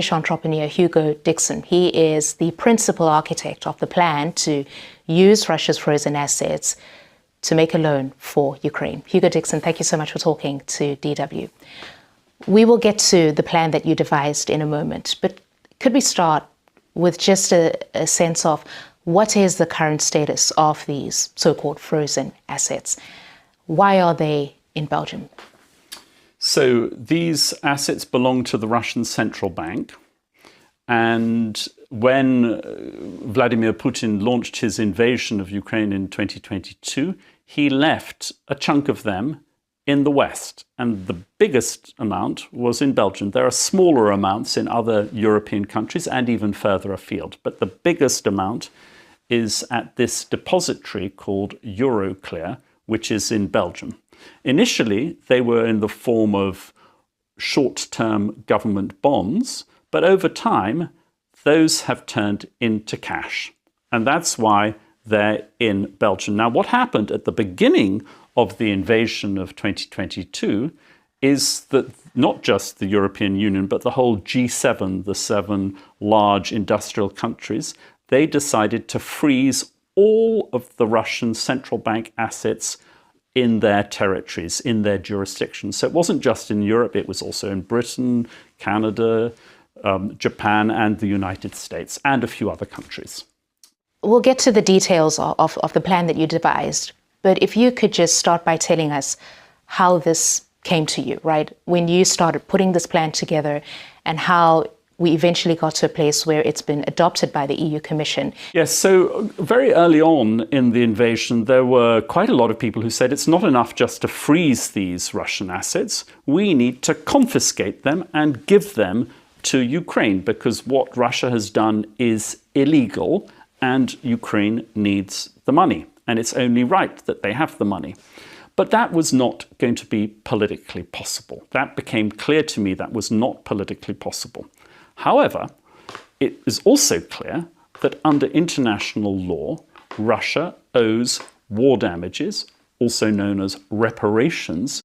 entrepreneur Hugo Dixon. He is the principal architect of the plan to use Russia's frozen assets to make a loan for Ukraine. Hugo Dixon, thank you so much for talking to DW. We will get to the plan that you devised in a moment, but could we start with just a sense of what is the current status of these so-called frozen assets? Why are they in Belgium? So these assets belong to the Russian central bank. And when Vladimir Putin launched his invasion of Ukraine in 2022, he left a chunk of them in the West. And the biggest amount was in Belgium. There are smaller amounts in other European countries and even further afield. But the biggest amount is at this depository called Euroclear, which is in Belgium. Initially, they were in the form of short-term government bonds, but over time, those have turned into cash. And that's why they're in Belgium. Now, what happened at the beginning of the invasion of 2022 is that not just the European Union, but the whole G7, the 7 large industrial countries, they decided to freeze all of the Russian central bank assets in their territories, in their jurisdictions. So it wasn't just in Europe, it was also in Britain, Canada, Japan and the United States, and a few other countries. We'll get to the details of the plan that you devised, but if you could just start by telling us how this came to you, right? When you started putting this plan together and how we eventually got to a place where it's been adopted by the EU Commission. Yes, so very early on in the invasion, there were quite a lot of people who said it's not enough just to freeze these Russian assets. We need to confiscate them and give them to Ukraine, because what Russia has done is illegal and Ukraine needs the money. And it's only right that they have the money. But that was not going to be politically possible. That became clear to me that was not politically possible. However, it is also clear that under international law, Russia owes war damages, also known as reparations,